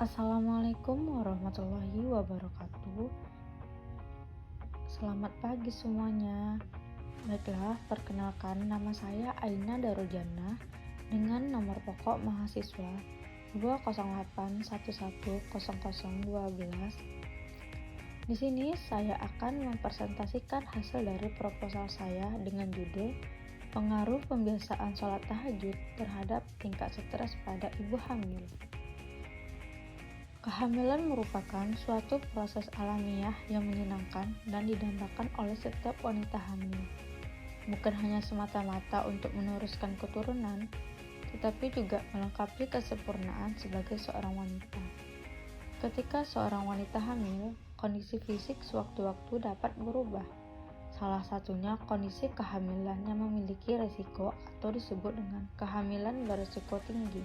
Assalamualaikum warahmatullahi wabarakatuh. Selamat pagi semuanya. Baiklah, perkenalkan, nama saya Aina Darul Jannah dengan nomor pokok mahasiswa 208110012. Di sini saya akan mempresentasikan hasil dari proposal saya dengan judul Pengaruh Pembiasaan Sholat Tahajud Terhadap Tingkat Stres pada Ibu Hamil. Kehamilan merupakan suatu proses alamiah yang menyenangkan dan didambakan oleh setiap wanita hamil. Bukan hanya semata-mata untuk meneruskan keturunan, tetapi juga melengkapi kesempurnaan sebagai seorang wanita. Ketika seorang wanita hamil, kondisi fisik sewaktu-waktu dapat berubah. Salah satunya kondisi kehamilan yang memiliki resiko atau disebut dengan kehamilan berisiko tinggi.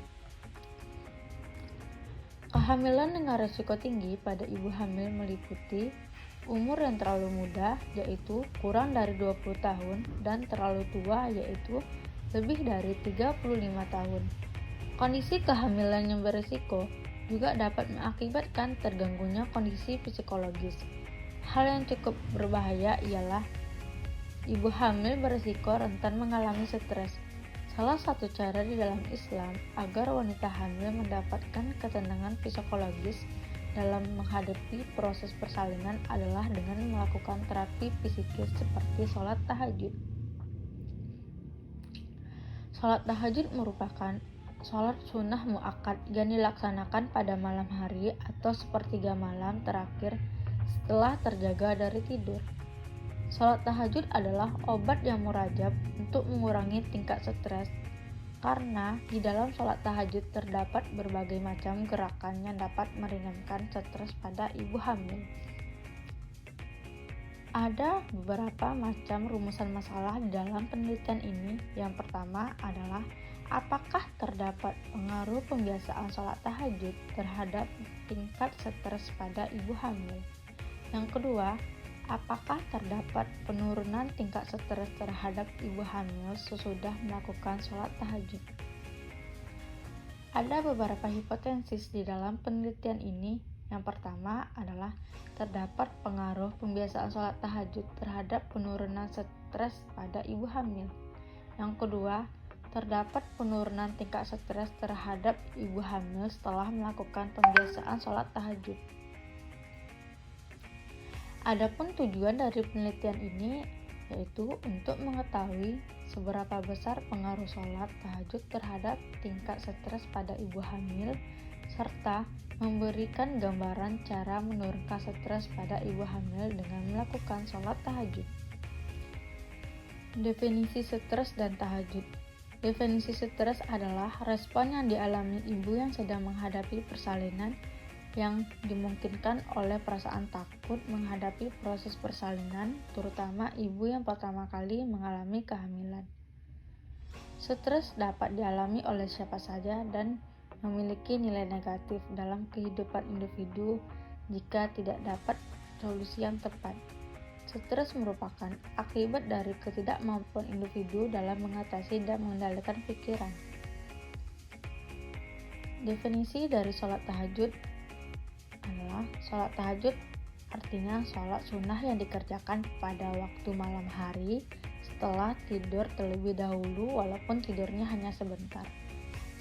Kehamilan dengan risiko tinggi pada ibu hamil meliputi umur yang terlalu muda, yaitu kurang dari 20 tahun, dan terlalu tua, yaitu lebih dari 35 tahun. Kondisi kehamilan yang berisiko juga dapat mengakibatkan terganggunya kondisi psikologis. Hal yang cukup berbahaya ialah ibu hamil berisiko rentan mengalami stres. Salah satu cara di dalam Islam agar wanita hamil mendapatkan ketenangan psikologis dalam menghadapi proses persalinan adalah dengan melakukan terapi psikis seperti sholat tahajud. Sholat tahajud merupakan sholat sunnah muakkad yang dilaksanakan pada malam hari atau sepertiga malam terakhir setelah terjaga dari tidur. Sholat tahajud adalah obat yang murajab untuk mengurangi tingkat stres, karena di dalam sholat tahajud terdapat berbagai macam gerakan yang dapat meringankan stres pada ibu hamil. Ada beberapa macam rumusan masalah di dalam penelitian ini. Yang pertama adalah apakah terdapat pengaruh pembiasaan sholat tahajud terhadap tingkat stres pada ibu hamil. Yang kedua, apakah terdapat penurunan tingkat stres terhadap ibu hamil sesudah melakukan sholat tahajud? Ada beberapa hipotesis di dalam penelitian ini. Yang pertama adalah terdapat pengaruh pembiasaan sholat tahajud terhadap penurunan stres pada ibu hamil. Yang kedua, terdapat penurunan tingkat stres terhadap ibu hamil setelah melakukan pembiasaan sholat tahajud. Adapun tujuan dari penelitian ini yaitu untuk mengetahui seberapa besar pengaruh sholat tahajud terhadap tingkat stres pada ibu hamil, serta memberikan gambaran cara menurunkan stres pada ibu hamil dengan melakukan sholat tahajud. Definisi stres dan tahajud. Definisi stres adalah respon yang dialami ibu yang sedang menghadapi persalinan yang dimungkinkan oleh perasaan takut menghadapi proses persalinan, terutama ibu yang pertama kali mengalami kehamilan. Stres dapat dialami oleh siapa saja dan memiliki nilai negatif dalam kehidupan individu jika tidak dapat solusi yang tepat. Stres merupakan akibat dari ketidakmampuan individu dalam mengatasi dan mengendalikan pikiran. Definisi dari sholat tahajud adalah sholat tahajud artinya sholat sunnah yang dikerjakan pada waktu malam hari setelah tidur terlebih dahulu walaupun tidurnya hanya sebentar.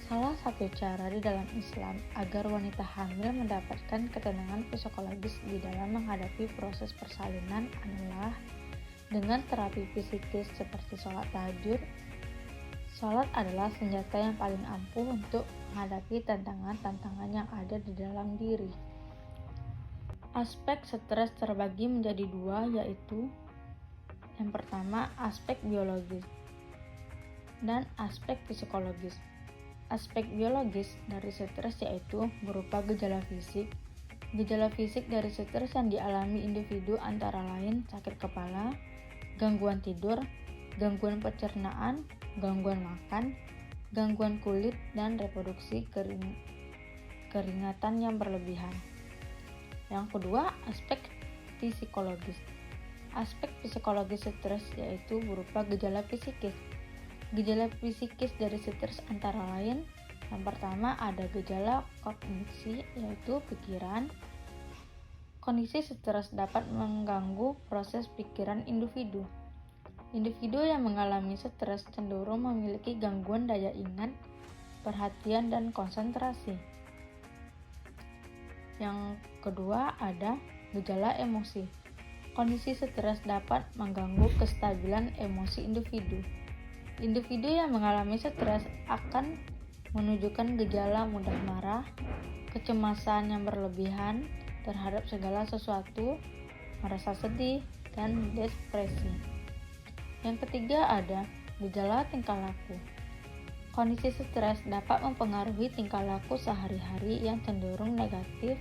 Salah satu cara di dalam Islam agar wanita hamil mendapatkan ketenangan psikologis di dalam menghadapi proses persalinan adalah dengan terapi psikis seperti sholat tahajud. Sholat adalah senjata yang paling ampuh untuk menghadapi tantangan-tantangan yang ada di dalam diri. Aspek stres terbagi menjadi dua, yaitu yang pertama aspek biologis dan aspek psikologis. Aspek biologis dari stres yaitu berupa gejala fisik. Gejala fisik dari stres yang dialami individu antara lain sakit kepala, gangguan tidur, gangguan pencernaan, gangguan makan, gangguan kulit, dan reproduksi keringatan yang berlebihan. Yang kedua, aspek psikologis. Aspek psikologis stres yaitu berupa gejala psikis. Gejala psikis dari stres antara lain Yang pertama ada gejala kognisi, yaitu pikiran. Kondisi stres dapat mengganggu proses pikiran individu. Individu yang mengalami stres cenderung memiliki gangguan daya ingat, perhatian, dan konsentrasi. Yang kedua ada gejala emosi. Kondisi stres dapat mengganggu kestabilan emosi individu. Individu yang mengalami stres akan menunjukkan gejala mudah marah, kecemasan yang berlebihan terhadap segala sesuatu, merasa sedih, dan depresi. Yang ketiga ada gejala tingkah laku. Kondisi stres dapat mempengaruhi tingkah laku sehari-hari yang cenderung negatif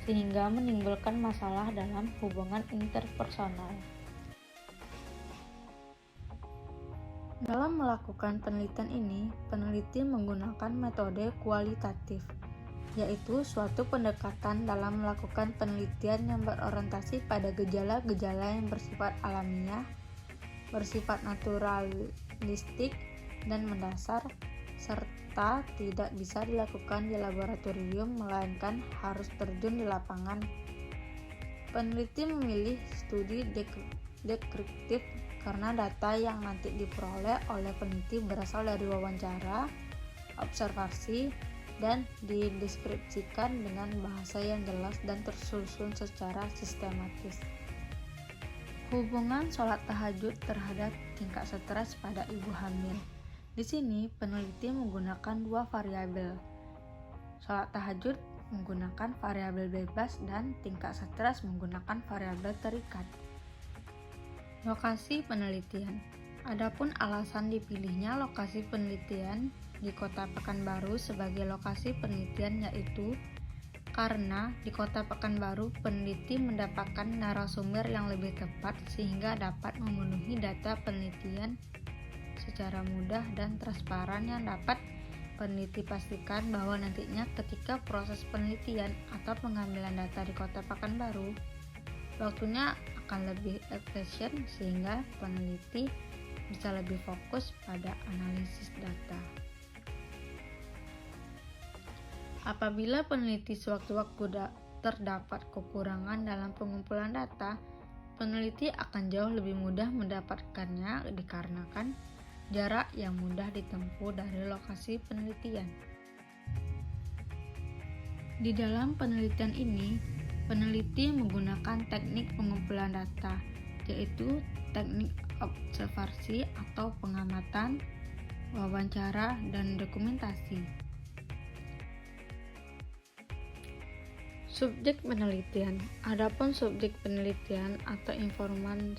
sehingga menimbulkan masalah dalam hubungan interpersonal. Dalam melakukan penelitian ini, peneliti menggunakan metode kualitatif, yaitu suatu pendekatan dalam melakukan penelitian yang berorientasi pada gejala-gejala yang bersifat alamiah, bersifat naturalistik, dan mendasar, serta tidak bisa dilakukan di laboratorium melainkan harus terjun di lapangan. Peneliti memilih studi deskriptif karena data yang nanti diperoleh oleh peneliti berasal dari wawancara, observasi, dan dideskripsikan dengan bahasa yang jelas dan tersusun secara sistematis. Hubungan sholat tahajud terhadap tingkat stres pada ibu hamil. Di sini peneliti menggunakan dua variabel. Sholat tahajud menggunakan variabel bebas dan tingkat stres menggunakan variabel terikat. Lokasi penelitian. Adapun alasan dipilihnya lokasi penelitian di Kota Pekanbaru sebagai lokasi penelitian yaitu karena di Kota Pekanbaru peneliti mendapatkan narasumber yang lebih tepat sehingga dapat memenuhi data penelitian secara mudah dan transparan yang dapat peneliti pastikan bahwa nantinya ketika proses penelitian atau pengambilan data di Kota Pekanbaru waktunya akan lebih efisien sehingga peneliti bisa lebih fokus pada analisis data. Apabila peneliti sewaktu-waktu terdapat kekurangan dalam pengumpulan data, peneliti akan jauh lebih mudah mendapatkannya dikarenakan jarak yang mudah ditempuh dari lokasi penelitian. Di dalam penelitian ini, peneliti menggunakan teknik pengumpulan data, yaitu teknik observasi atau pengamatan, wawancara, dan dokumentasi. Subjek penelitian. Adapun subjek penelitian atau informan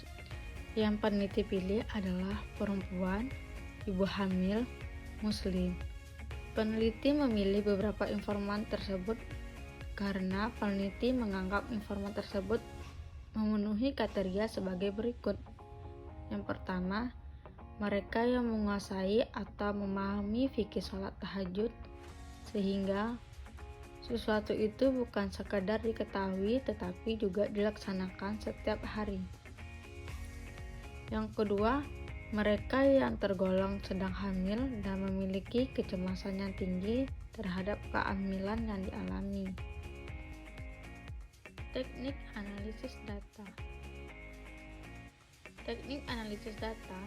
yang peneliti pilih adalah perempuan, ibu hamil, muslim. Peneliti memilih beberapa informan tersebut karena peneliti menganggap informan tersebut memenuhi kriteria sebagai berikut. Yang pertama, mereka yang menguasai atau memahami fikih sholat tahajud sehingga sesuatu itu bukan sekadar diketahui tetapi juga dilaksanakan setiap hari. Yang kedua, mereka yang tergolong sedang hamil dan memiliki kecemasan yang tinggi terhadap kehamilan yang dialami. Teknik analisis data. Teknik analisis data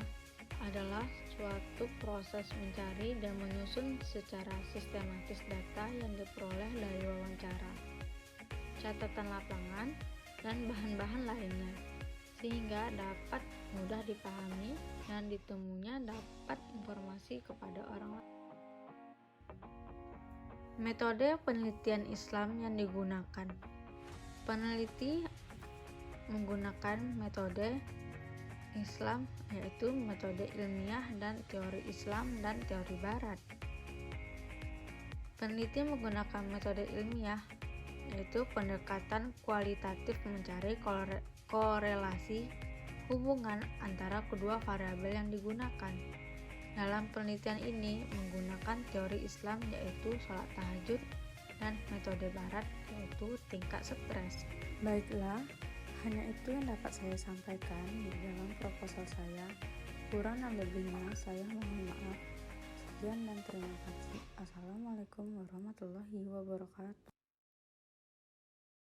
adalah suatu proses mencari dan menyusun secara sistematis data yang diperoleh dari wawancara, catatan lapangan, dan bahan-bahan lainnya, sehingga dapat mudah dipahami dan ditemunya dapat informasi kepada orang lain. Metode penelitian Islam yang digunakan. Peneliti menggunakan metode Islam yaitu metode ilmiah dan teori Islam dan teori Barat. Peneliti menggunakan metode ilmiah yaitu pendekatan kualitatif mencari korelasi hubungan antara kedua variabel yang digunakan. Dalam penelitian ini menggunakan teori Islam yaitu sholat tahajud dan metode Barat yaitu tingkat stres. Baiklah, hanya itu yang dapat saya sampaikan di dalam proposal saya. Kurang dan lebihnya saya mohon maaf. Sekian dan terima kasih. Assalamualaikum warahmatullahi wabarakatuh.